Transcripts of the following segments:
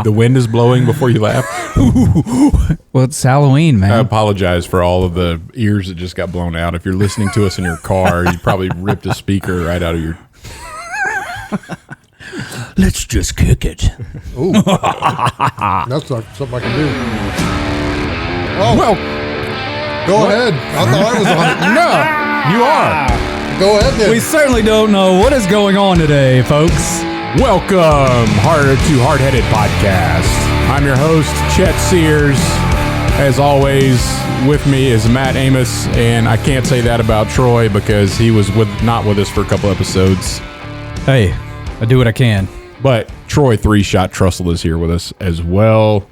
The wind is blowing before you laugh. Well, it's Halloween, man. I apologize for all of the ears that just got blown out. If you're listening to us in your car, you probably ripped a speaker right out of your... Let's just kick it. Ooh. That's not something I can do. Oh, Well, go ahead. I thought I was on it. no, you are. Go ahead then. We certainly don't know what is going on today, folks. Welcome to Hardheaded Podcast. I'm your host, Chet Sears. As always, with me is Matt Amos, and I can't say that about Troy because he was not with us for a couple episodes. Hey, I do what I can. But Troy 3-Shot Trussell is here with us as well.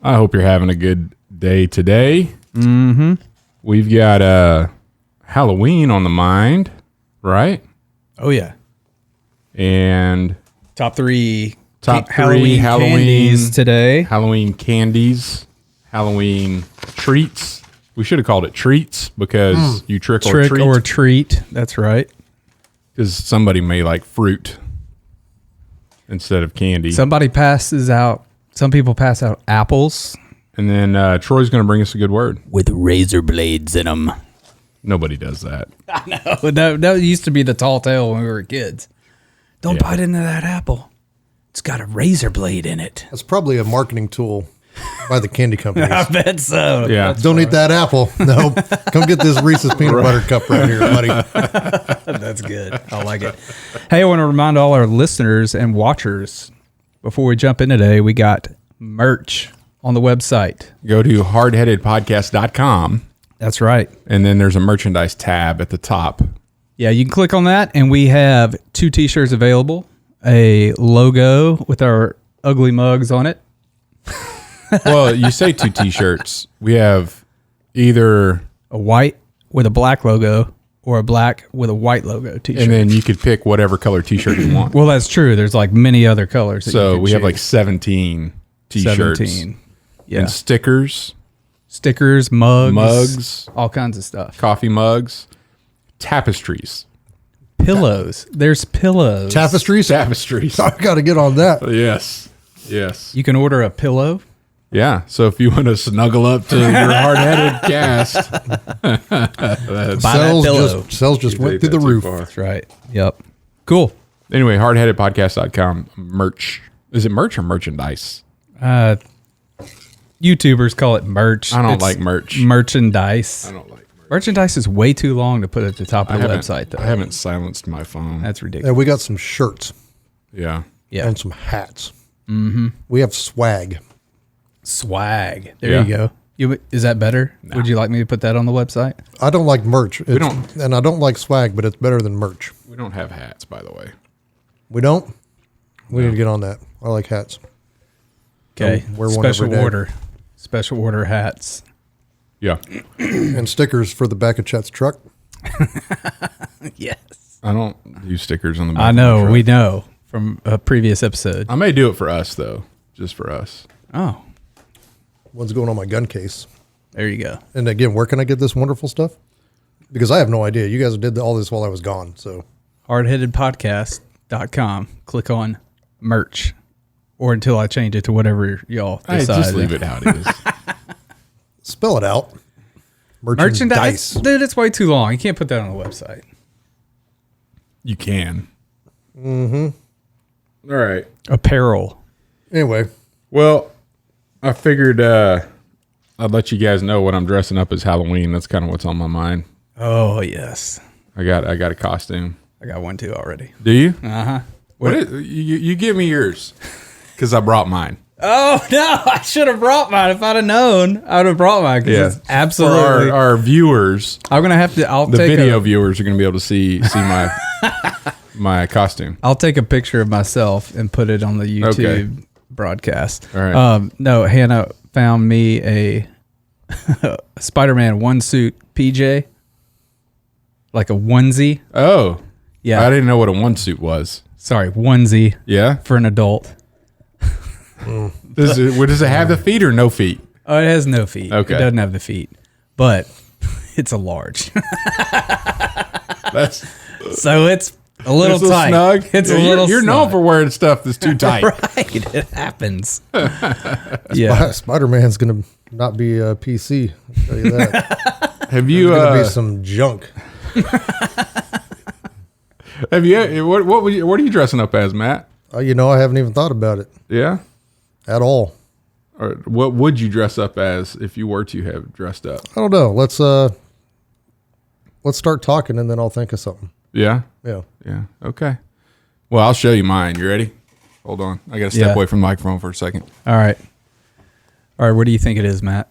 I hope you're having a good day today. Mm-hmm. We've got Halloween on the mind, right? Oh, yeah. And Top three Halloween candies today. Halloween candies, Halloween treats. We should have called it treats because you trick or treat. That's right. Because somebody may like fruit instead of candy. Some people pass out apples. And then Troy's going to bring us a good word. With razor blades in them. Nobody does that. I know. That used to be the tall tale when we were kids. Don't bite into that apple. It's got a razor blade in it. That's probably a marketing tool by the candy companies. I bet so. Yeah. Don't eat that apple. No. Come get this Reese's peanut butter cup right here, buddy. That's good. I like it. Hey, I want to remind all our listeners and watchers, before we jump in today, we got merch on the website. Go to hardheadedpodcast.com. That's right. And then there's a merchandise tab at the top. Yeah, you can click on that, and we have 2 T-shirts available, a logo with our ugly mugs on it. Well, you say 2 T-shirts. We have either... A white with a black logo or a black with a white logo T-shirt. And then you could pick whatever color T-shirt you want. Well, that's true. There's like many other colors. So we have like 17 T-shirts. 17. Yeah. And stickers. Stickers, mugs. Mugs. All kinds of stuff. Coffee mugs. Tapestries. Pillows. There's pillows. Tapestries? I got to get on that. Yes. Yes. You can order a pillow. Yeah. So if you want to snuggle up to your hard-headed cast, Sales just went through the roof. That's right. Yep. Cool. Anyway, hardheadedpodcast.com merch. Is it merch or merchandise? YouTubers call it merch. I don't like merch. Merchandise. I don't like merch. Merchandise is way too long to put at the top of the website, though. I haven't silenced my phone. That's ridiculous. And we got some shirts Yeah. Yeah. and some hats. Mm-hmm. We have swag. Swag. There Yeah. you go. Is that better? No. Would you like me to put that on the website? I don't like merch. don't. And I don't like swag, but it's better than merch. We don't have hats, by the way. We don't? We need to get on that. I like hats. Okay. Wear one every day. Special order hats. Yeah. And stickers for the back of Chet's truck. Yes. I don't use stickers on the back. I of my know. truck. We know from a previous episode. I may do it for us, though. Just for us. Oh, One's going on my gun case. there you go. And again, where can I get this wonderful stuff? Because I have no idea. You guys did all this while I was gone. So Hardheadedpodcast.com. Click on merch. Or until I change it to whatever y'all Hey, decide. just leave it how it is. spell it out. Merchandise. Dude, it's way too long. You can't put that on the website. You can. Mm-hmm. All right. Apparel. Anyway, Well, I figured I'd let you guys know what I'm dressing up as Halloween. That's kind of what's on my mind. Oh, yes. I got a costume. I got one too already. Do you? Uh-huh. What is, you give me yours because I brought mine. Oh, no. I should have brought mine. If I'd have known, I would have brought mine. Yeah. It's absolutely. For our viewers, I'm going to have to. the video viewers are going to be able to see my my costume. I'll take a picture of myself and put it on the YouTube broadcast. All right. No, Hannah found me a Spider-Man one suit PJ, like a onesie. Oh, Yeah. I didn't know what a one suit was. Sorry, onesie Yeah. for an adult. Does it have the feet or no feet? Oh, it has no feet. Okay. It doesn't have the feet, but it's a large. That's So it's A little It's tight. snug. It's Yeah, a little You're known snug. for wearing stuff that's too tight. Right. It happens. Yeah. Spider-Man's gonna not be a PC. I'll tell you that. Have you? There's gonna be some junk. Have you? What are you dressing up as, Matt? I haven't even thought about it Yeah. at all. Or what would you dress up as if you were to have dressed up? I don't know. Let's start talking, and then I'll think of something. Yeah. Yeah. Yeah. Okay. Well, I'll show you mine. You ready? Hold on. I got to step Yeah. away from the microphone for a second. All right. What do you think it is, Matt?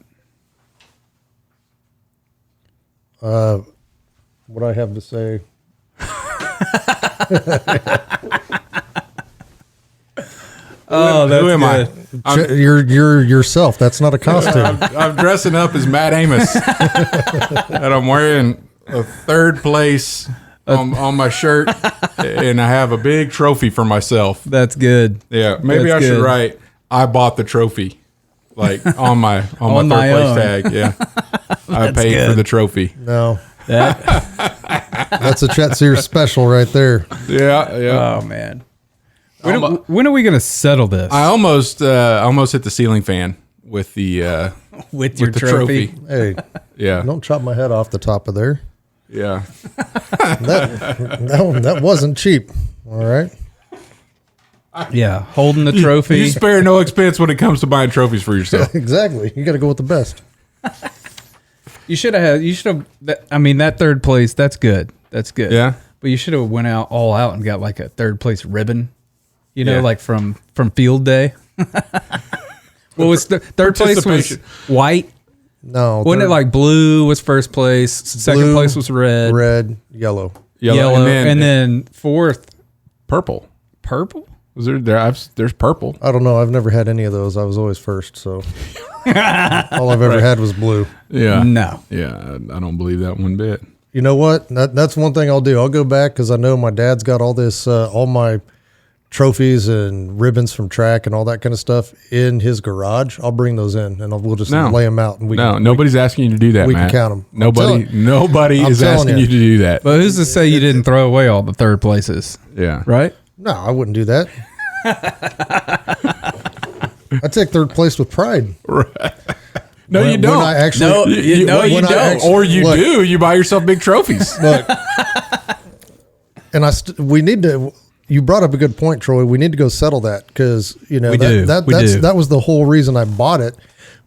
What I have to say. Who am I? You're yourself. That's not a costume. I'm dressing up as Matt Amos, and I'm wearing a third place on my shirt, and I have a big trophy for myself. That's good. Yeah, maybe That's I should good. write, I bought the trophy, like on my On third my place own. tag. Yeah, I paid for good. the trophy. No, That, that's a Chet Sears special right there. Yeah, yeah. oh, man. When are we going to settle this? I almost hit the ceiling fan with the with your the trophy. Hey, Yeah, don't chop my head off the top of there. yeah. That wasn't cheap. All right. Yeah, holding the trophy. You spare no expense when it comes to buying trophies for yourself. Exactly. You got to go with the best. You should have. I mean, that third place. That's good. That's good. Yeah. But you should have went all out and got like a third place ribbon. Yeah. Like from field day. What was third place was Participation. white? No. Wasn't it third- like blue was first place? Second blue, place was red. red, yellow? Yellow, and then fourth purple. purple. Was there's purple. I don't know. I've never had any of those. I was always first. So all I've ever had was blue. Yeah. No. Yeah, I don't believe that one bit. You know what? That's one thing I'll do. I'll go back because I know my dad's got all this, all my trophies and ribbons from track and all that kind of stuff in his garage. I'll bring those in and we'll just lay them out. And Nobody's asking you to do that, we can Matt. count 'em. Nobody I'm is telling asking you. you to do that. But who's to say you didn't throw away all the third places? Yeah. Right? No, I wouldn't do that. I take third place with pride. No, you When don't. I actually, No, you when I don't. actually- Or you look, do. You buy yourself big trophies. Look, and we need to. You brought up a good point, Troy. We need to go settle that because We do. that was the whole reason I bought it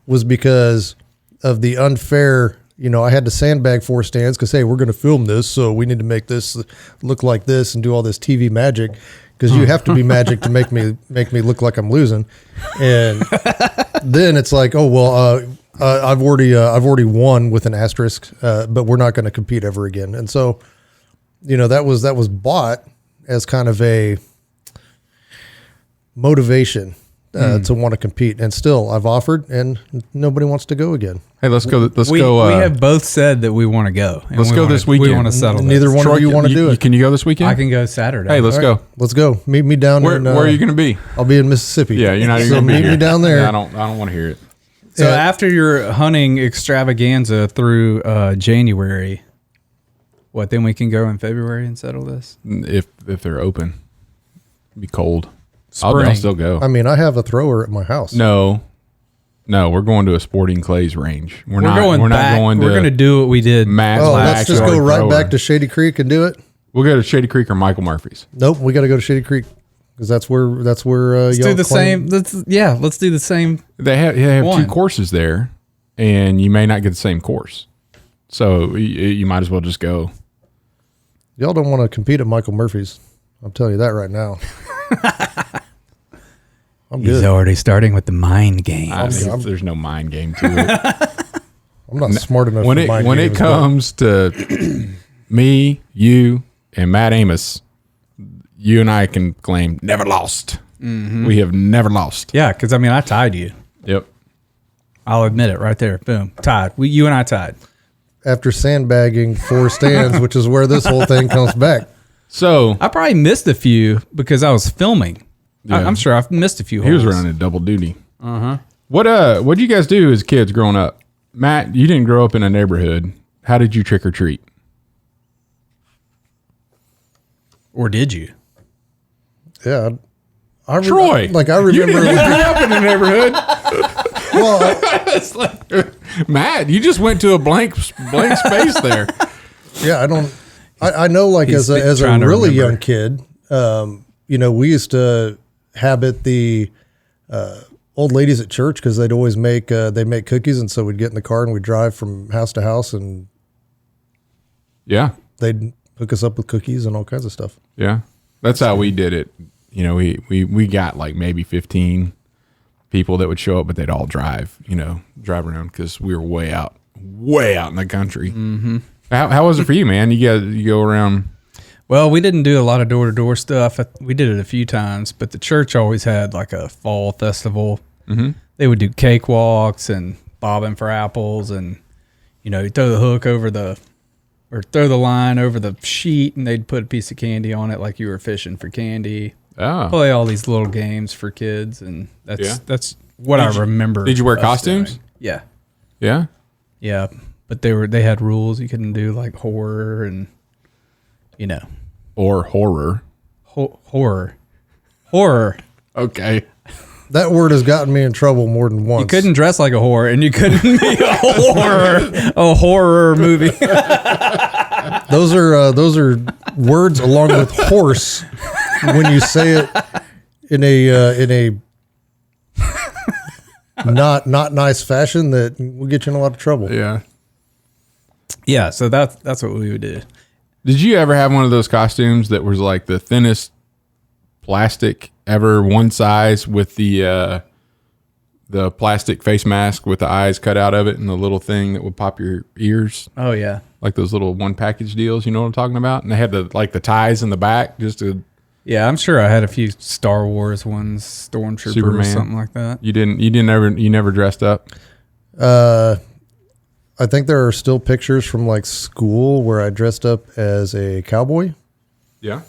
was because of the unfair. I had to sandbag 4 stands because hey, we're going to film this, so we need to make this look like this and do all this TV magic because you have to be magic to make me look like I'm losing, and then it's like, oh well, I've already won with an asterisk, but we're not going to compete ever again, and so that was bought as kind of a motivation to want to compete, and still I've offered, and nobody wants to go again. Hey, let's go. We have both said that we want to go. and let's we go wanna- this weekend. We want to settle Neither this. one of you want to do it. Can you go this weekend? I can go Saturday. Hey, let's All right, go. let's go. Meet me down. Where are you going to be? I'll be in Mississippi. Yeah, you're not even So going to be meet here. me down there. Yeah, I don't want to hear it. So Yeah. after your hunting extravaganza through January, then we can go in February and settle this? If they're open, it'd be cold. I'll Spring. still go. I mean, I have a thrower at my house. No, we're going to a sporting clays range. We're not going back. going to. We're going to do what we did. Matt's Oh, let's just go backyard right thrower. back to Shady Creek and do it. We'll go to Shady Creek or Michael Murphy's. Nope, we got to go to Shady Creek because that's where Let's y'all do the claim- same. Let's do the same. They have 2 One. courses there, and you may not get the same course. So you might as well just go. Y'all don't want to compete at Michael Murphy's. I'm telling you that right now. I'm He's good. already starting with the mind game. There's no mind game to it. I'm not smart enough when for it mind when it games, but comes to me, you, and Matt Amos, you and I can claim never lost. Mm-hmm. We have never lost. Yeah, because I tied you. Yep. I'll admit it right there. Boom, tied. You and I tied. after sandbagging 4 stands, which is where this whole thing comes back. So I probably missed a few because I was filming. Yeah. I'm sure I've missed a few. he was holes. running double duty. What did you guys do as kids growing up? Matt, you didn't grow up in a neighborhood. How did you trick or treat? Or did you? Yeah. Troy. I remember. You didn't grow up in the neighborhood. Well, It's like, Matt, you just went to a blank space there. yeah, I don't. I know, like He's as a trying to really remember. young kid, we used to habit the old ladies at church because they'd always make cookies, and so we'd get in the car and we'd drive from house to house, and Yeah. they'd hook us up with cookies and all kinds of stuff. Yeah. That's how we did it. We got like maybe 15 people that would show up, but they'd all drive around because we were way out in the country. Mm-hmm. How was it for you, man? You go around. Well, we didn't do a lot of door-to-door stuff. We did it a few times, but the church always had like a fall festival. Mm-hmm. They would do cakewalks and bobbing for apples, and you throw the hook or throw the line over the sheet, and they'd put a piece of candy on it like you were fishing for candy. Oh. Play all these little games for kids, and that's what I remember. Did you wear us costumes? doing. Yeah. Yeah. Yeah, but they had rules. You couldn't do like horror and Or horror. horror. Okay. That word has gotten me in trouble more than once. You couldn't dress like a whore, and you couldn't be a horror movie. Those are words along with horse when you say it in a not nice fashion that will get you in a lot of trouble. Yeah. Yeah, so that's what we would do. Did you ever have one of those costumes that was like the thinnest plastic ever, one size, with the plastic face mask with the eyes cut out of it and the little thing that would pop your ears? Oh yeah, Like those little one package deals, you know what I'm talking about? And they had the ties in the back just to. yeah. I'm sure I had a few Star Wars ones, Stormtrooper or Superman. something like that. You never dressed up? I think there are still pictures from like school where I dressed up as a cowboy. Yeah.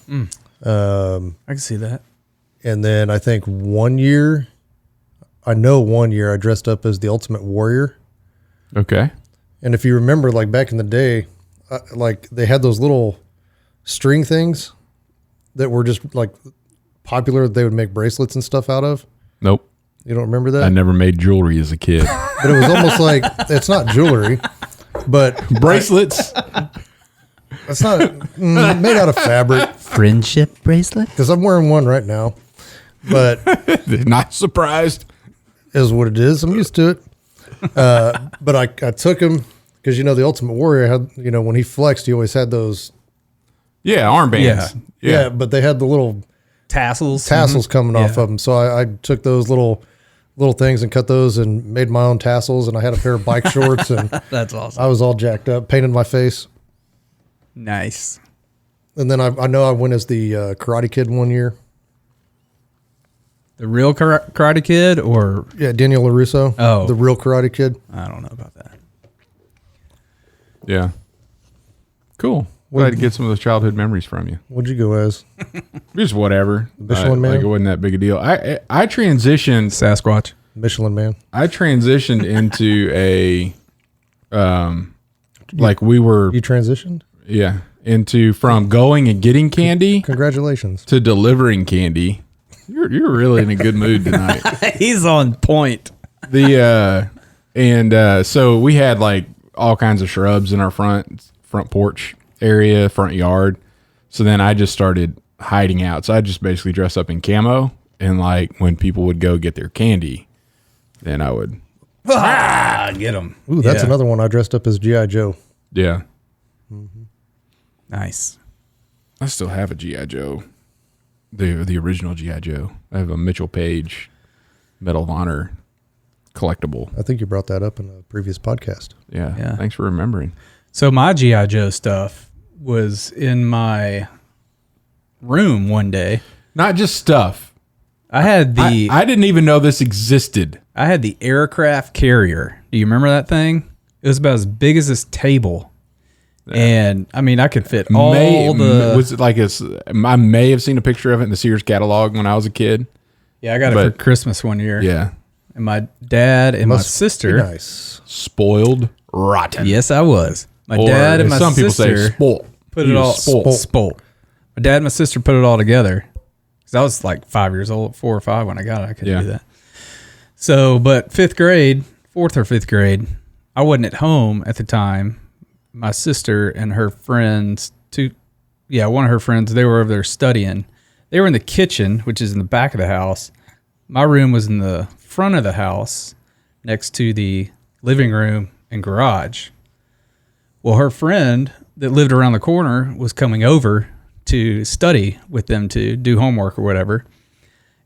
I can see that. And then I think one year I dressed up as the Ultimate Warrior. Okay. And if you remember, like back in the day, like they had those little string things that were just like popular. They would make bracelets and stuff out of. Nope. You don't remember that? I never made jewelry as a kid. But it was almost like, it's not jewelry, but Bracelets. it's not made out of fabric, Friendship bracelet. because I'm wearing one right now. But Not surprised. is what it is. I'm used to it. But I took him because, the Ultimate Warrior had, when he flexed, he always had those. Yeah, armbands. Yeah. But they had the little Tassels. coming off Yeah. of them. So I took those little things and cut those and made my own tassels. And I had a pair of bike shorts and That's awesome. I was all jacked up, painted my face. Nice. And then I know I went as the Karate Kid one year. The real Karate Kid, or Yeah, Daniel LaRusso. Oh. The real Karate Kid. I don't know about that. Yeah. Cool. Glad to get some of those childhood memories from you. What'd you go as? Just whatever. Michelin Man? Like it wasn't that big a deal. I transitioned. Sasquatch. Michelin Man. I transitioned into a, like we were, You transitioned? from going and getting candy Congratulations. to delivering candy. You're really in a good mood tonight. He's on point. So we had like all kinds of shrubs in our front porch area, front yard. So then I just started hiding out. So I just basically dress up in camo, and like when people would go get their candy, then I would, Get him. Ooh, that's another one. I dressed up as G.I. Joe. yeah. Nice. I still have a G.I. Joe, the original G.I. Joe. I have a Mitchell Page Medal of Honor collectible. I think you brought that up in a previous podcast. Yeah. Thanks for remembering. So my G.I. Joe stuff was in my room one day. Not just stuff. I had the I didn't even know this existed. I had the aircraft carrier. Do you remember that thing? It was about as big as this table. And I mean, I could fit all Was it like I may have seen a picture of it in the Sears catalog when I was a kid. Yeah, I got it for Christmas one year. Yeah. And my dad and my Must sister. be nice. Spoiled rotten. Yes, I was. My Or, dad and my some sister people say spoilt. put it all spoilt. My dad and my sister put it all together. Because I was like 5 years old, 4 or 5 when I got it. I couldn't do that. So, but 4th or 5th grade, I wasn't at home at the time. My sister and her friends, one of her friends, they were over there studying. They were in the kitchen, which is in the back of the house. My room was in the front of the house next to the living room and garage. Well, her friend that lived around the corner was coming over to study with them to do homework or whatever.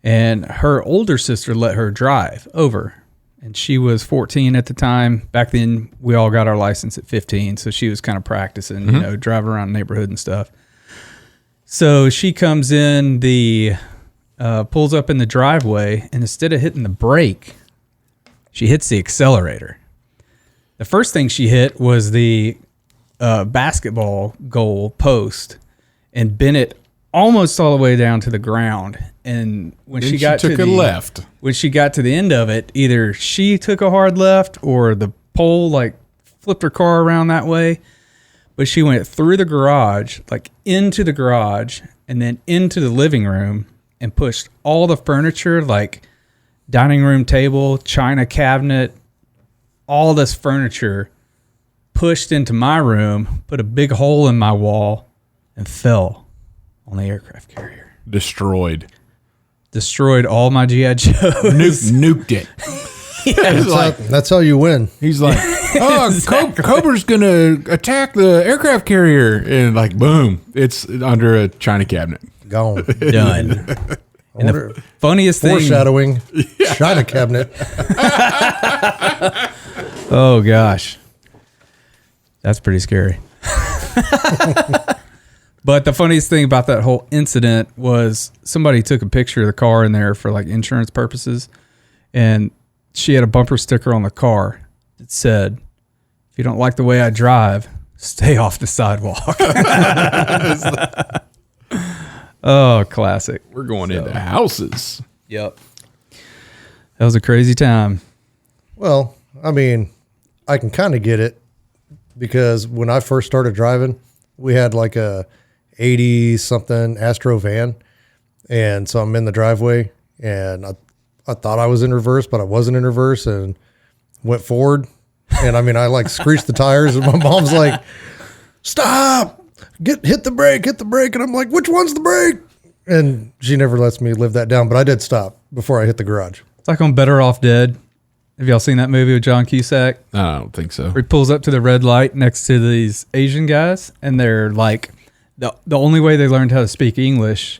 And her older sister let her drive over. And she was 14 at the time. Back then, we all got our license at 15. So she was kind of practicing, driving around the neighborhood and stuff. So she comes in, pulls up in the driveway, and instead of hitting the brake, she hits the accelerator. The first thing she hit was the basketball goal post and bent it almost all the way down to the ground. And when she got to the left, when she got to the end of it, either she took a hard left or the pole flipped her car around that way. But she went through the garage, into the garage, and then into the living room and pushed all the furniture, like dining room table, china cabinet, all this furniture, pushed into my room, put a big hole in my wall, and fell on the aircraft carrier. Destroyed all my G.I. Joes. Nuked it. Yeah, that's how you win. He's like, exactly. Cobra's going to attack the aircraft carrier. And boom, it's under a china cabinet. Gone. Done. And the funniest thing. Foreshadowing. China cabinet. Oh, gosh. That's pretty scary. But the funniest thing about that whole incident was somebody took a picture of the car in there for insurance purposes. And she had a bumper sticker on the car that said, "If you don't like the way I drive, stay off the sidewalk." Oh, classic. We're going into houses. Yep. That was a crazy time. Well, I mean, I can kind of get it because when I first started driving, we had a 80-something Astro van. And so I'm in the driveway and I thought I was in reverse, but I wasn't in reverse and went forward. And I mean, I screeched the tires and my mom's like, "Stop, hit the brake. And I'm like, "Which one's the brake?" And she never lets me live that down, but I did stop before I hit the garage. It's like on Better Off Dead. Have y'all seen that movie with John Cusack? I don't think so. Where he pulls up to the red light next to these Asian guys, and they're the only way they learned how to speak English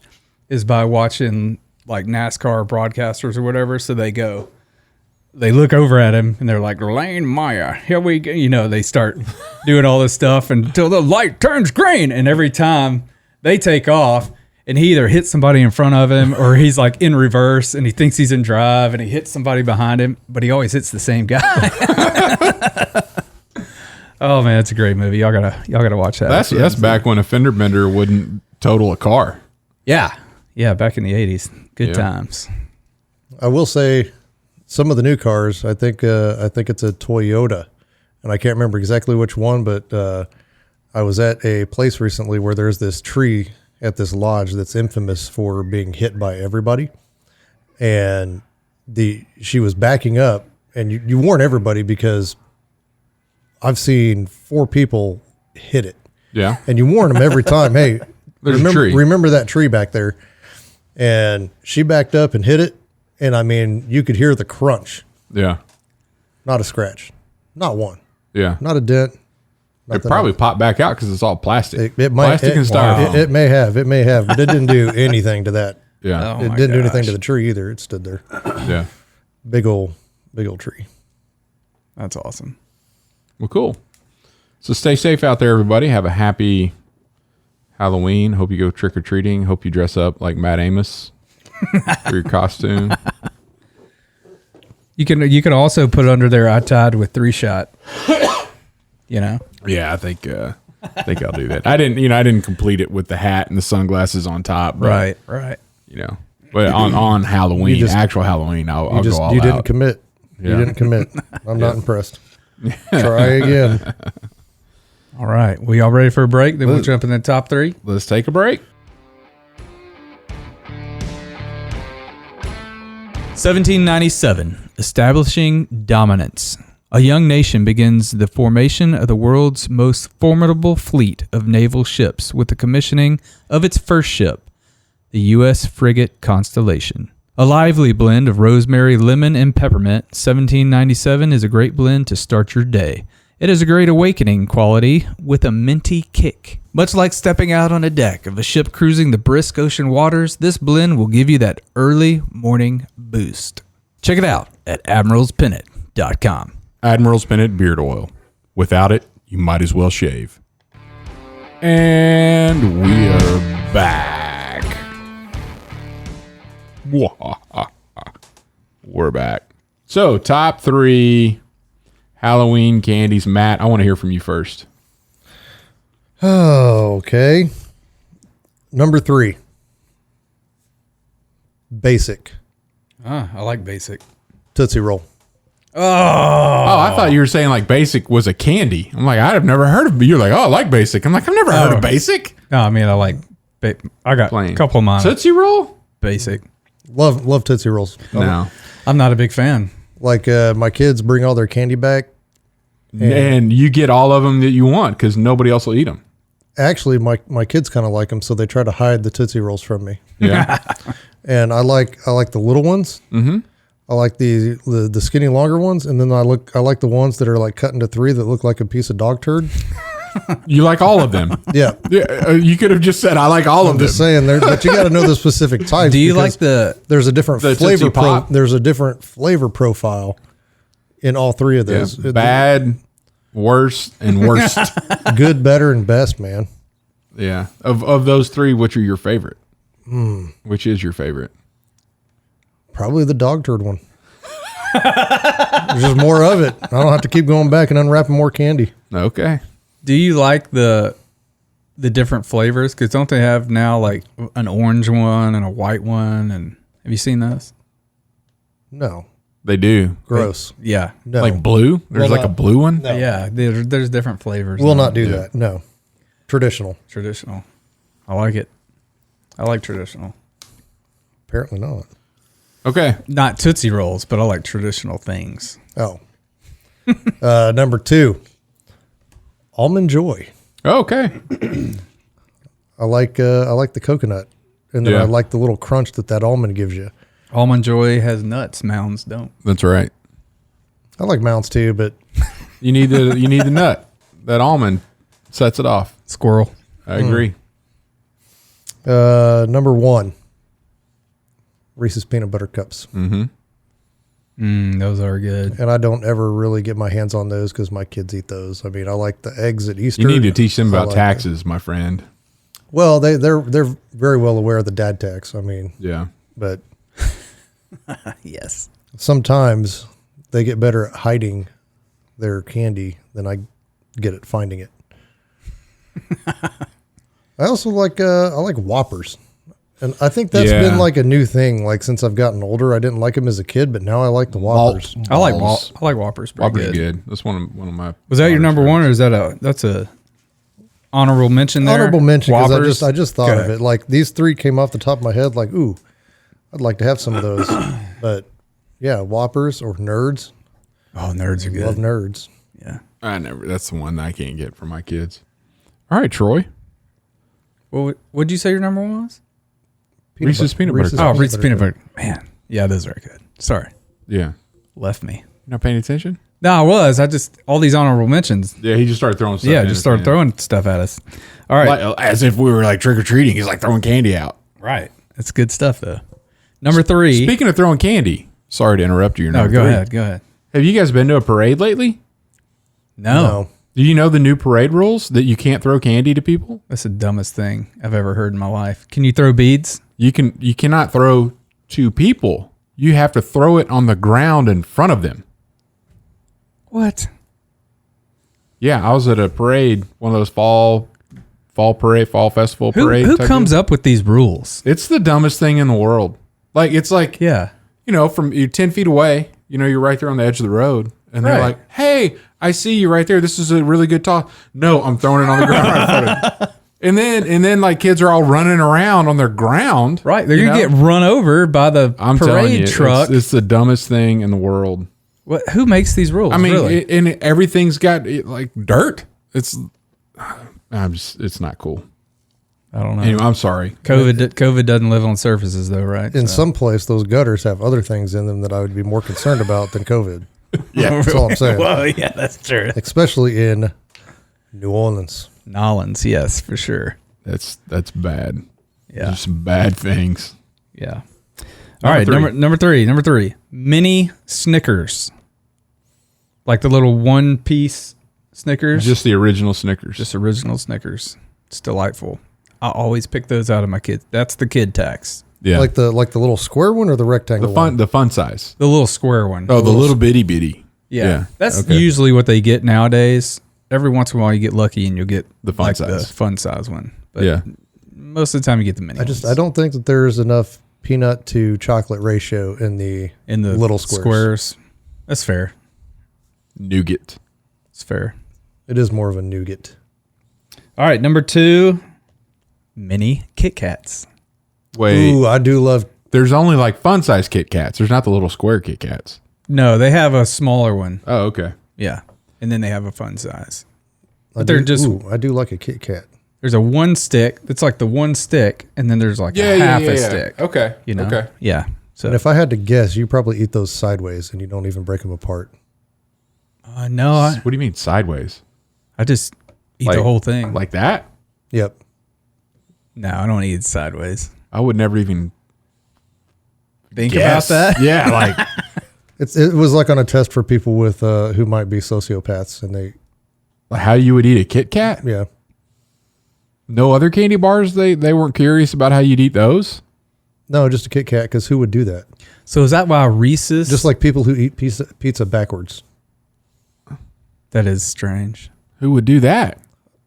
is by watching NASCAR broadcasters or whatever. So they look over at him and they're like, "Lane Maya, here we go." They start doing all this stuff until the light turns green. And every time they take off and he either hits somebody in front of him or he's in reverse and he thinks he's in drive and he hits somebody behind him, but he always hits the same guy. Oh man, it's a great movie. Y'all gotta watch that. That's back when a fender bender wouldn't total a car. Yeah. Yeah, back in the 80s. Good times. I will say some of the new cars, I think it's a Toyota, and I can't remember exactly which one, but I was at a place recently where there's this tree at this lodge that's infamous for being hit by everybody. And she was backing up, and you warn everybody because I've seen 4 people hit it. Yeah. And you warn them every time, "Hey, There's a tree. Remember that tree back there." And she backed up and hit it. And I mean, you could hear the crunch. Yeah. Not a scratch. Not one. Yeah. Not a dent. It probably popped back out because it's all plastic. It might. Plastic and styrofoam. It may have, but it didn't do anything to that. Yeah. It didn't do anything to the tree either. It stood there. Yeah. Big old tree. That's awesome. Well, cool. So stay safe out there, everybody. Have a happy Halloween. Hope you go trick-or-treating. Hope you dress up like Matt Amos for your costume. You can also put under there, "I tied with 3-shot." Yeah, I think I'll do that. I didn't complete it with the hat and the sunglasses on top. But, Right. But on Halloween, actual Halloween, I'll go all out. You didn't commit. Yeah. You didn't commit. I'm not impressed. Try again. All right. We all ready for a break? Then we'll jump in the top 3. Let's take a break. 1797, establishing dominance. A young nation begins the formation of the world's most formidable fleet of naval ships with the commissioning of its first ship, the U.S. frigate Constellation. A lively blend of rosemary, lemon, and peppermint, 1797 is a great blend to start your day. It has a great awakening quality with a minty kick. Much like stepping out on a deck of a ship cruising the brisk ocean waters, this blend will give you that early morning boost. Check it out at admiralspennant.com. Admiral's Pennant beard oil. Without it, you might as well shave. And we are back. We're back. So, top 3 Halloween candies. Matt, I want to hear from you first. Oh, okay. Number 3. Basic. I like basic. Tootsie Roll. Oh, I thought you were saying like basic was a candy. I'm like, I've never heard of it. You're like, oh, I like basic. I'm like, I've never heard of basic. No, I mean, I like, I got Plain. a couple of mine. Tootsie Roll? Basic. Love Tootsie Rolls. No. I'm not a big fan. Like my kids bring all their candy back. And you get all of them that you want because nobody else will eat them. Actually, my kids kind of like them, so they try to hide the Tootsie Rolls from me. Yeah. And I like the little ones. Mm-hmm. I like the skinny longer ones, and then I like the ones that are like cut into 3 that look like a piece of dog turd. You like all of them. Yeah. You could have just said, I like all of I'm them. just saying, but you got to know the specific types. Do you like there's a different the flavor Tootsie Pop? there's a different flavor profile in all 3 of Yeah, those. bad, worse, and worst. Good, better, and best, man. Yeah. Of those 3, which are your favorite? Which is your favorite? Probably the dog turd one. There's just more of it. I don't have to keep going back and unwrapping more candy. Okay. Do you like the different flavors? Because don't they have now like an orange one and a white one? And have you seen those? No. They do. Gross. Yeah. No. Like blue? There's Well, like a blue one? No. Yeah. There's different flavors. We'll now. not do that. No. Traditional. Traditional. I like it. I like traditional. Apparently not. Okay. Not Tootsie Rolls, but I like traditional things. Oh. Number 2. Almond Joy. Okay. I like the coconut. And then Yeah. I like the little crunch that almond gives you. Almond Joy has nuts. Mounds don't. That's right. I like Mounds too, but You need the nut. That almond sets it off. Squirrel. I agree. number 1. Reese's Peanut Butter Cups. Those are good. And I don't ever really get my hands on those because my kids eat those. I mean, I like the eggs at Easter. You need to teach them I about like taxes, my friend. that. Well, they're very well aware of the dad tax. I mean, Yeah. but Yes. sometimes they get better at hiding their candy than I get at finding it. I also like Whoppers. And I think that's Yeah. been like a new thing. Like since I've gotten older, I didn't like them as a kid, but now I like the Whoppers. I like Balls. Whoppers. Pretty Whopper's good. good. That's one of my. Was that your daughter's number favorites. one, or is that's a honorable mention there? Honorable mention because Whoppers? I just thought of Okay. it. Like these 3 came off the top of my head. Like, ooh, I'd like to have some of those. But yeah, Whoppers or Nerds. Oh, nerds are Love good. Nerds. Yeah. That's the one that I can't get for my kids. All right, Troy. Well, what'd you say your number one was? Reese's peanut butter Reese's cups. Oh, Reese's peanut butter. Man, yeah, those are good. Sorry, Yeah. left me. Not paying attention? No, I was. I just all these honorable mentions. Yeah, he just started throwing stuff. Yeah, in just at started the throwing stuff at us. All right, end. As if we were like trick or treating. He's like throwing candy out. right. It's good stuff though. Number 3. Speaking of throwing candy, sorry to interrupt you. Your No, number go 3. ahead. Go ahead. Have you guys been to a parade lately? No, Do you know the new parade rules that you can't throw candy to people? that's the dumbest thing I've ever heard in my life. Can you throw beads? You cannot throw to people. You have to throw it on the ground in front of them. What? Yeah, I was at a parade, one of those fall parade, fall festival Who parade. type comes deal. up with these rules? It's the dumbest thing in the world. Like it's like Yeah. from you 10 feet away, you're right there on the edge of the road. And they're Right. like, hey, I see you right there. This is a really good toss. No, I'm throwing it on the ground right in front of you. And then like kids are all running around on their ground. Right. They're going to get run over by the I'm telling you, parade truck. It's the dumbest thing in the world. Who makes these rules? I mean, really? and everything's got like dirt. It's not cool. I don't know. Anyway, I'm sorry. COVID doesn't live on surfaces though, right? In some place, those gutters have other things in them that I would be more concerned about than COVID. Yeah, That's all I'm saying. Well, yeah, that's true. Especially in New Orleans. Nolans, yes, for sure. that's bad. Yeah. Just some bad things. Yeah. All right, number three. Mini Snickers. Like the little one-piece Snickers. Just the original Snickers. Just original Snickers. It's delightful. I always pick those out of my kids. That's the kid tax. Yeah. Like the little square one or the rectangle one? The fun size. The little square one. Oh, the little bitty. Yeah. That's okay. usually what they get nowadays. Every once in a while you get lucky and you'll get The fun size. the fun size one. But Yeah. most of the time you get the mini ones. I don't think that there's enough peanut to chocolate ratio in the little squares. That's fair. Nougat. It's fair. It is more of a nougat. All right, number 2, mini Kit Kats. Wait. Ooh, I do love. There's only like fun size Kit Kats. There's not the little square Kit Kats. No, they have a smaller one. Oh, okay. Yeah. And then they have a fun size. But they're just I do like a Kit Kat. there's a one stick. It's like the one stick, and then there's like a half a stick. Okay. You know? Okay. Yeah. So And if I had to guess, you probably eat those sideways and you don't even break them apart. no, What do you mean sideways? I just eat the whole thing. Like that? Yep. No, I don't eat it sideways. I would never even Think guess. about that. Yeah, like It was like on a test for people with who might be sociopaths, and they how you would eat a Kit Kat? yeah. No other candy bars? They weren't curious about how you'd eat those? No, just a Kit Kat, because who would do that? So is that why Reese's? Just like people who eat pizza backwards. That is strange. Who would do that?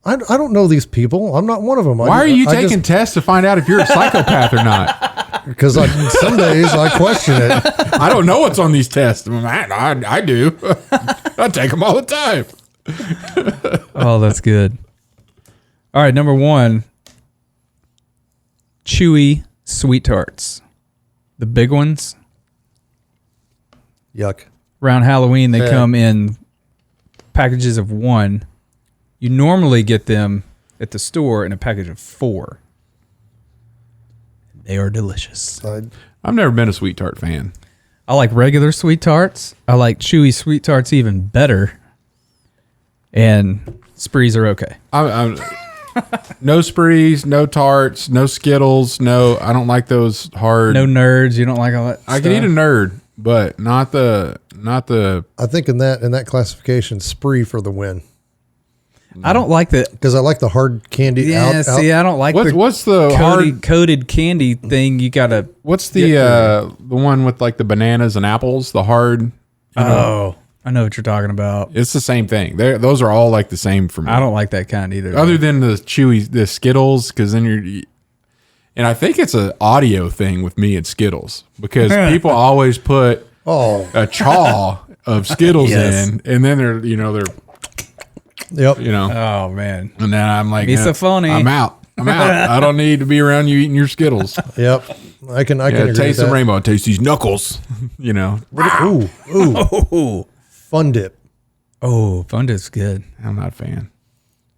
I don't know these people. I'm not one of them. Why are you taking tests to find out if you're a psychopath or not? Because some days I question it. I don't know what's on these tests. I do. I take them all the time. Oh, that's good. All right, number 1, chewy sweet tarts. The big ones. Yuck. Around Halloween, they Yeah. come in packages of 1. You normally get them at the store in a package of 4. They are delicious. I've never been a sweet tart fan. I like regular sweet tarts. I like chewy sweet tarts even better. And sprees are okay. I'm no sprees, no tarts, no Skittles. No, I don't like those hard. No nerds. You don't like all that I can eat a nerd, but not the. I think in that classification, spree for the win. I don't like the. Because I like the hard candy. Yeah, see, I don't like What's the hard? coated candy thing. You gotta. What's the one with like the bananas and apples? The hard. Oh, I know what you're talking about. It's the same thing. Those are all like the same for me. I don't like that kind either. Other than the chewy, the Skittles, because then you're. And I think it's an audio thing with me and Skittles because people always put a chaw of Skittles in, and then they're Yep. Oh man. and then I'm like, Be so funny. I'm out. I don't need to be around you eating your Skittles. Yep. I can agree Taste with the that. rainbow. Taste these knuckles. Ooh. Fun dip. Oh, Fun Dip's good. I'm not a fan.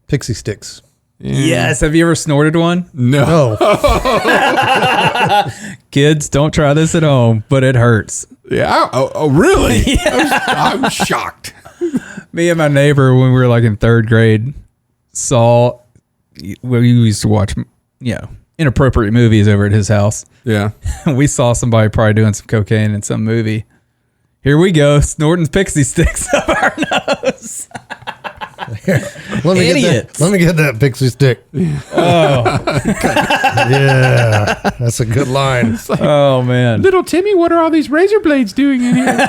Pixie sticks. Yes. Have you ever snorted one? No. No. Kids, don't try this at home, but it hurts. Yeah. Oh, really? I'm shocked. Me and my neighbor, when we were like in 3rd grade, saw. We used to watch, inappropriate movies over at his house. Yeah. We saw somebody probably doing some cocaine in some movie. Here we go, snorting pixie sticks up our nose. Let me get that pixie stick. Oh, Yeah. That's a good line. oh man. Little Timmy, what are all these razor blades doing in here?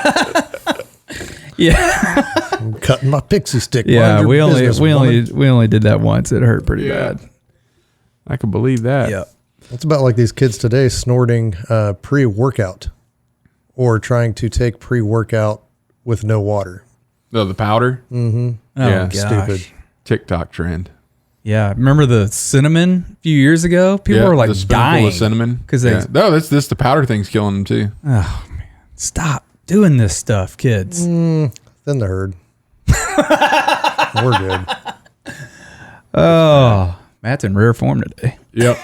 Yeah, I'm cutting my pixie stick. yeah. Mind your We business, woman. only did that once. It hurt pretty bad. I can believe that. Yeah. It's about like these kids today snorting pre-workout or trying to take pre-workout with no water. Oh, the powder? Oh Yeah, gosh. stupid. TikTok trend. Yeah, remember the cinnamon a few years ago? People were like the spoonful dying of cinnamon because they. No, this the powder thing's killing them too. Oh man, stop doing this stuff, kids. Thin the herd. We're good. Oh, Matt's in rare form today. Yep.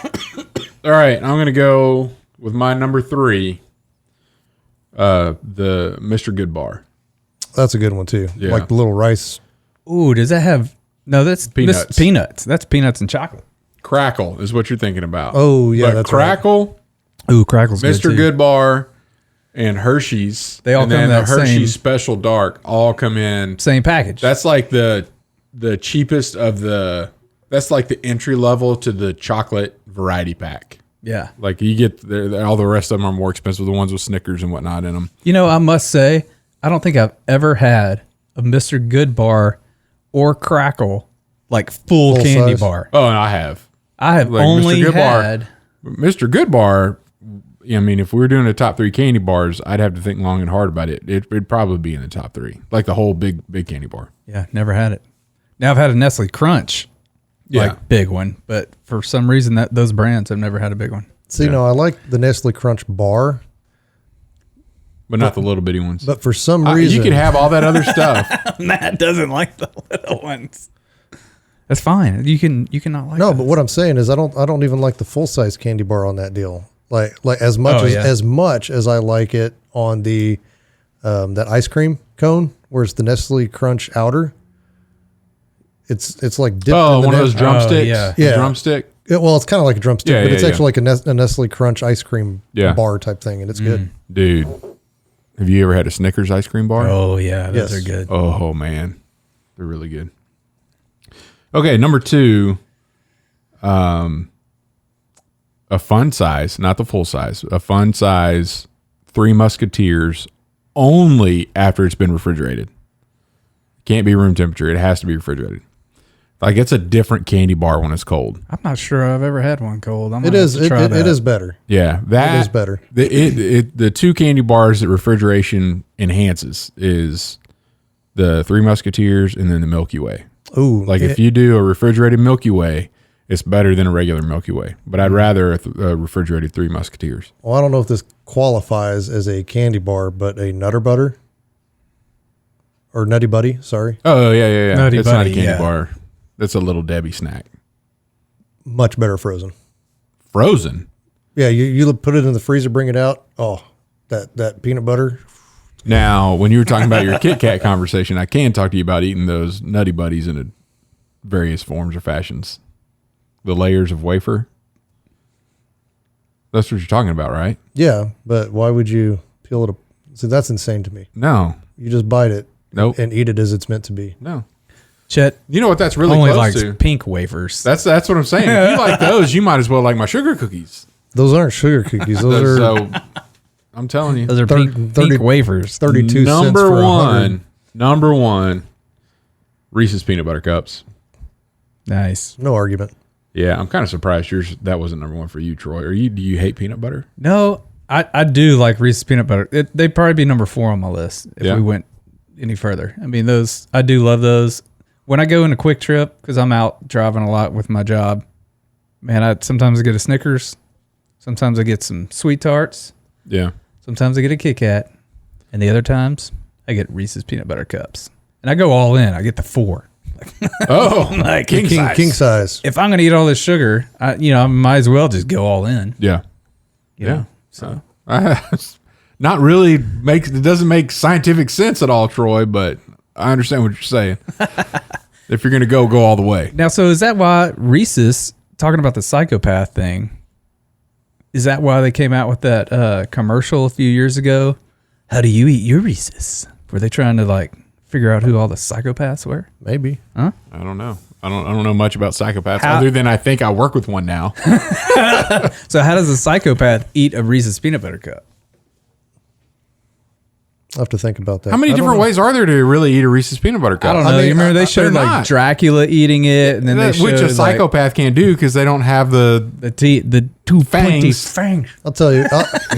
All right, I'm gonna go with my number 3. The Mr. Goodbar. That's a good one too. Yeah. Like the little rice. Ooh, does that have? No, that's Peanuts. Peanuts. That's peanuts and chocolate. Crackle is what you're thinking about. Oh yeah, but that's Crackle, Ooh, Crackle's Mr. good too. Goodbar, and Hershey's. They all and come then in the that Hershey's same- Special Dark all come in. Same package. That's like the cheapest of the. That's like the entry level to the chocolate variety pack. yeah. Like you get all the rest of them are more expensive. The ones with Snickers and whatnot in them. You know, I must say, I don't think I've ever had a Mr. Goodbar or Crackle like full candy size? bar. Oh, and I have. I have Like only Mr. Goodbar. had. Mr. Goodbar, I mean, if we were doing the top 3 candy bars, I'd have to think long and hard about it. It'd probably be in the top 3, like the whole big candy bar. Yeah, never had it. Now I've had a Nestle Crunch, like big one, but for some reason those brands I've never had a big one. See, no, I like the Nestle Crunch bar, but not the little bitty ones. but for some reason You can have all that other stuff. Matt doesn't like the little ones. That's fine. You can not like. No, those. but what I'm saying is I don't even like the full size candy bar on that deal. Like as much as much as I like it on the that ice cream cone, where it's the Nestle Crunch outer. It's like dipped in the one of those drumsticks. yeah. The Yeah. drumstick. well, it's kind of like a drumstick, Yeah, but it's yeah, actually like a Nestle Crunch ice cream Yeah. bar type thing, and it's good. Dude, have you ever had a Snickers ice cream bar? Oh yeah, those Yes. are good. Oh man, they're really good. Okay, number 2, a fun size, not the full size, a fun size 3 Musketeers only after it's been refrigerated. Can't be room temperature. It has to be refrigerated. Like it's a different candy bar when it's cold. I'm not sure I've ever had one cold. It is it is better. Yeah, that It is better. The 2 candy bars that refrigeration enhances is the 3 Musketeers and then the Milky Way. Ooh, Like if you do a refrigerated Milky Way, it's better than a regular Milky Way. But I'd rather a refrigerated 3 Musketeers. well, I don't know if this qualifies as a candy bar, but a Nutter Butter or Nutty Buddy. Sorry, Oh yeah. Nutty It's not a Buddy, candy yeah. bar. That's a Little Debbie snack. much better frozen. Frozen. Yeah, you put it in the freezer, bring it out. Oh, that peanut butter. Now, when you were talking about your Kit Kat conversation, I can talk to you about eating those Nutty Buddies in various forms or fashions. The layers of wafer. That's what you're talking about, right? Yeah, but why would you peel it? See, that's insane to me. No. You just bite it Nope. and eat it as it's meant to be. No. Chet You know what that's really only close likes to? pink wafers. That's what I'm saying. If you like those, you might as well like my sugar cookies. Those aren't sugar cookies. Those are So I'm telling you. Those are pink 30 wafers. 32 cents for 100. Number one, Reese's peanut butter cups. Nice. No argument. Yeah, I'm kind of surprised that wasn't number 1 for you, Troy. Do you hate peanut butter? No, I do like Reese's peanut butter. They'd probably be number 4 on my list if Yeah. we went any further. I mean, I do love those. When I go in a quick trip, because I'm out driving a lot with my job, man, sometimes I get a Snickers. Sometimes I get some sweet tarts. Yeah. Sometimes I get a Kit Kat. And the other times, I get Reese's peanut butter cups. And I go all in. I get the 4. Oh, Like, king size. King size. if I'm going to eat all this sugar, I might as well just go all in. Yeah. you Yeah. know? So Not really it doesn't make scientific sense at all, Troy, but I understand what you're saying. If you're going to go all the way. now, so is that why Reese's, talking about the psychopath thing, is that why they came out with that commercial a few years ago? How do you eat your Reese's? Were they trying to like figure out who all the psychopaths were? Maybe. I don't know. I don't know much about psychopaths How- other than I think I work with one now. So how does a psychopath eat a Reese's peanut butter cup? I'll have to think about that. How many I don't different know. ways are there to really eat a Reese's peanut butter cup? I don't know. mean, you remember they showed they're like not. Dracula eating it, and then they showed Which a psychopath can't do because they don't have the the two pointy fangs. fangs. I'll tell you.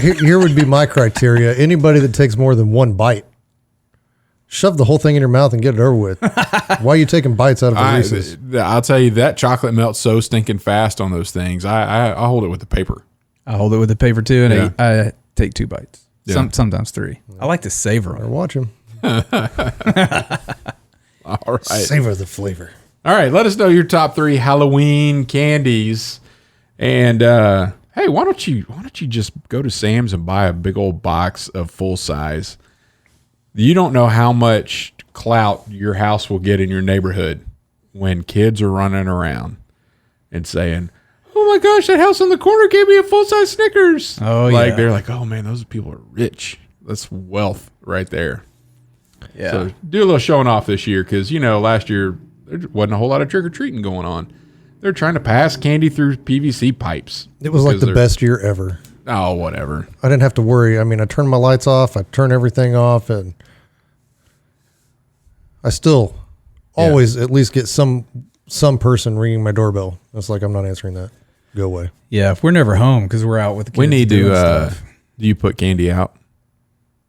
Here would be my criteria. Anybody that takes more than one bite Shove the whole thing in your mouth and get it over with. Why are you taking bites out of a Reese's? I'll tell you, that chocolate melts so stinking fast on those things. I hold it with the paper. I hold it with the paper too, and Yeah. I take 2 bites. Yeah. Sometimes 3. I like to savor Or them. watch them. All right. Savor the flavor. All right. Let us know your top 3 Halloween candies. And hey, why don't you just go to Sam's and buy a big old box of full size? You don't know how much clout your house will get in your neighborhood when kids are running around and saying, "Oh my gosh, that house on the corner gave me a full size Snickers." Oh, like yeah. they're like, "Oh man, those people are rich. That's wealth right there." Yeah. So do a little showing off this year because last year there wasn't a whole lot of trick or treating going on. They're trying to pass candy through PVC pipes. It was like because the they're- best year ever. Oh, whatever. I didn't have to worry. I mean, I turned my lights off. I turned everything off, and I still always at least get some person ringing my doorbell. It's like, I'm not answering that. Go away. Yeah, if we're never home because we're out with the kids. We need doing to. stuff. Do you put candy out?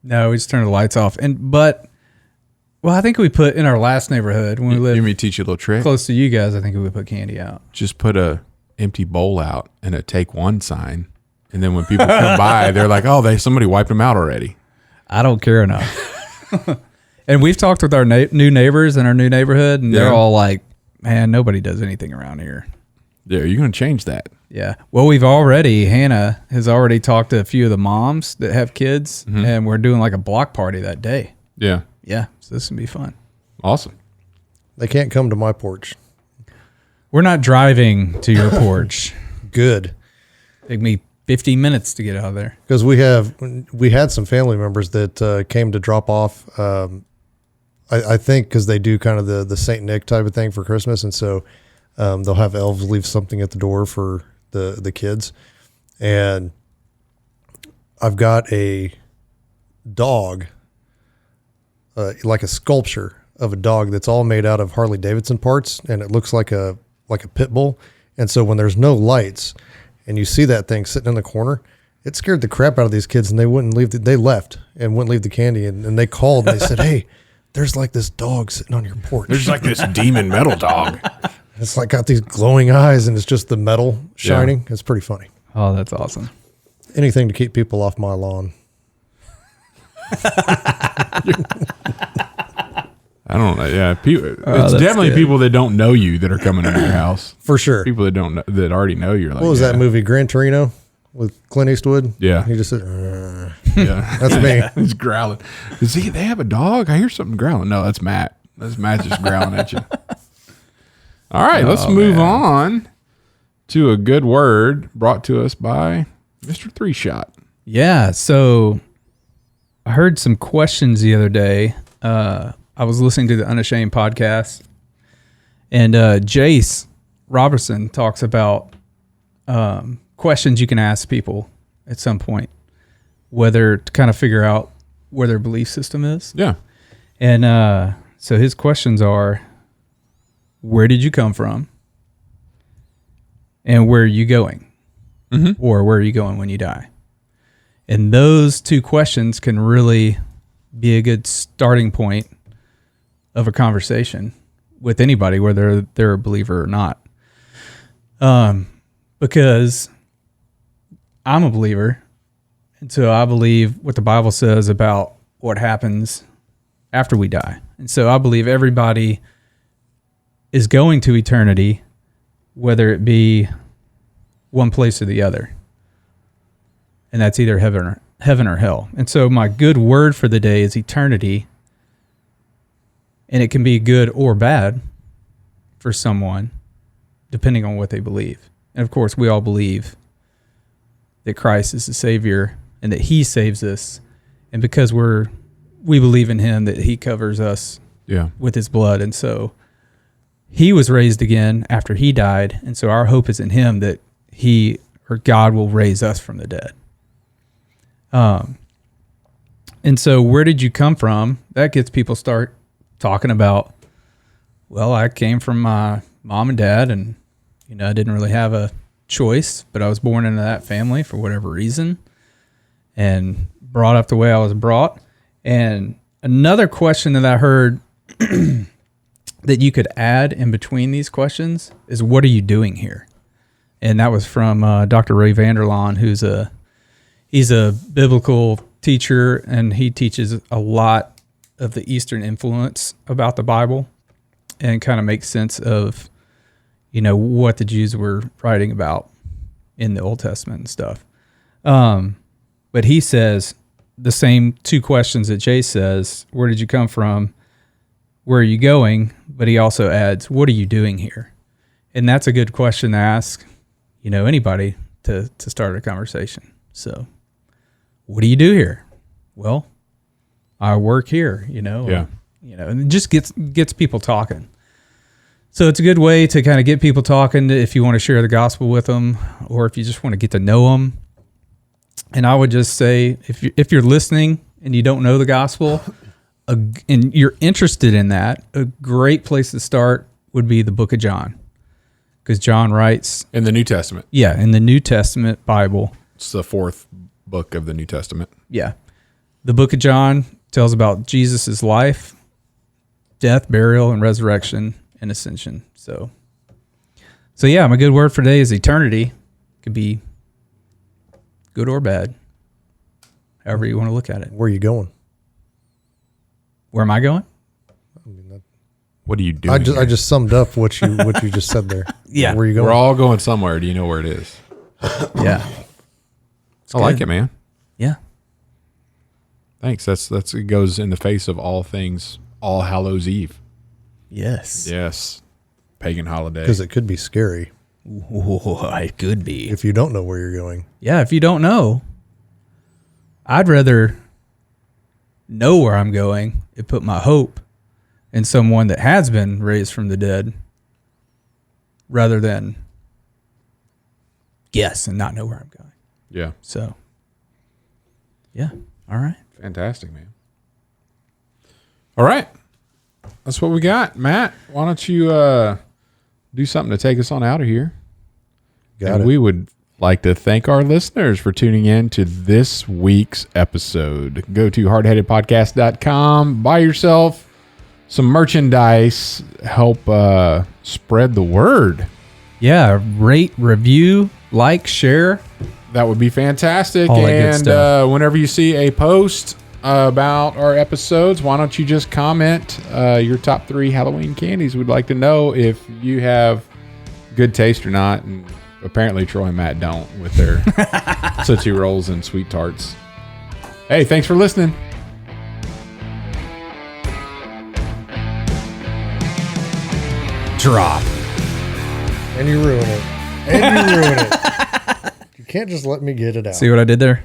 No, we just turn the lights off. Well, I think we put in our last neighborhood when we Let lived me teach you a little trick. close to you guys. I think we put candy out. Just put a empty bowl out and a take one sign, and then when people come by, they're like, "Oh, somebody wiped them out already." I don't care enough. And we've talked with our new neighbors in our new neighborhood, and they're Yeah. all like, "Man, nobody does anything around here." Yeah, you're gonna change that. Yeah. Well, Hannah has already talked to a few of the moms that have kids, and we're doing like a block party that day. Yeah, Yeah. So this will be fun. awesome. They can't come to my porch. We're not driving to your porch. Good. Take me 15 minutes to get out of there. Because we had some family members that came to drop off. I think because they do kind of the Saint Nick type of thing for Christmas, and so they'll have elves leave something at the door for the kids. And I've got a dog, like a sculpture of a dog that's all made out of Harley Davidson parts, and it looks like a pit bull. And so when there's no lights and you see that thing sitting in the corner, it scared the crap out of these kids, and they wouldn't leave. They left and wouldn't leave the candy, and they called and they said, "Hey, there's like this dog sitting on your porch. There's like this demon metal dog. It's like got these glowing eyes, and it's just the metal shining." It's pretty funny. Oh, that's awesome. Anything to keep people off my lawn. I don't know. Yeah, it's that's definitely good. people that don't know you that are coming into your house. For sure. People that don't know, that already know you. Like, What was that movie, Gran Torino, with Clint Eastwood? Yeah. He just said, Yeah, that's me. He's growling. They have a dog? I hear something growling. No, that's Matt. That's Matt just growling at you. All right, let's move on to a good word brought to us by Mr. Three Shot. Yeah. So I heard some questions the other day. I was listening to the Unashamed podcast, and Jace Robertson talks about questions you can ask people at some point, whether to kind of figure out where their belief system is. Yeah. And so his questions are, where did you come from? And where are you going? Or where are you going when you die? And those two questions can really be a good starting point of a conversation with anybody, whether they're a believer or not. Because I'm a believer, and so I believe what the Bible says about what happens after we die. And so I believe everybody is going to eternity, whether it be one place or the other. And that's either heaven or hell. And so my good word for the day is eternity. And it can be good or bad for someone, depending on what they believe. And of course, we all believe that Christ is the Savior and that He saves us. And because we believe in Him, that He covers us with His blood. And so He was raised again after He died. And so our hope is in Him that He or God will raise us from the dead. And so where did you come from? That gets people start talking about, well, I came from my mom and dad, and, I didn't really have a choice, but I was born into that family for whatever reason and brought up the way I was brought. And Another question that I heard that you could add in between these questions is, what are you doing here? And that was from Dr. Ray Vanderlaan, he's a biblical teacher, and he teaches a lot of the Eastern influence about the Bible and kind of makes sense of, what the Jews were writing about in the Old Testament and stuff. But he says the same two questions that Jay says: where did you come from? Where are you going? But he also adds, what are you doing here? And that's a good question to ask, anybody to start a conversation. So, what do you do here? Well, I work here, Yeah. And it just gets people talking. So it's a good way to kind of get people talking if you want to share the gospel with them, or if you just want to get to know them. And I would just say, if you're listening and you don't know the gospel, and you're interested in that, a great place to start would be the book of John. Because John writes... In the New Testament. Yeah, in the New Testament Bible. It's the fourth book of the New Testament. Yeah. The book of John tells about Jesus' life, death, burial, and resurrection and ascension. So yeah, my good word for today is eternity. Could be good or bad, however you want to look at it. Where are you going? Where am I going? What are you doing? I just summed up what you just said there. Yeah. Where are you going? We're all going somewhere. Do you know where it is? Yeah. I like it, man. Yeah. Thanks. It goes in the face of all things All Hallows Eve. Yes. Yes. Pagan holiday. Because it could be scary Ooh, it could be. if you don't know where you're going. Yeah, if you don't know, I'd rather know where I'm going and put my hope in someone that has been raised from the dead rather than guess and not know where I'm going. Yeah. So, yeah. All right. Fantastic, man. All right. That's what we got. Matt, why don't you do something to take us on out of here? Got it. We would like to thank our listeners for tuning in to this week's episode. Go to hardheadedpodcast.com, buy yourself some merchandise, help spread the word. Yeah. Rate, review, like, share. That would be fantastic. All that good stuff. Whenever you see a post about our episodes, why don't you just comment your top 3 Halloween candies? We'd like to know if you have good taste or not. And apparently Troy and Matt don't with their Tootsie Rolls and sweet tarts. Hey, thanks for listening. Drop. And you ruin it. You can't just let me get it out. See what I did there?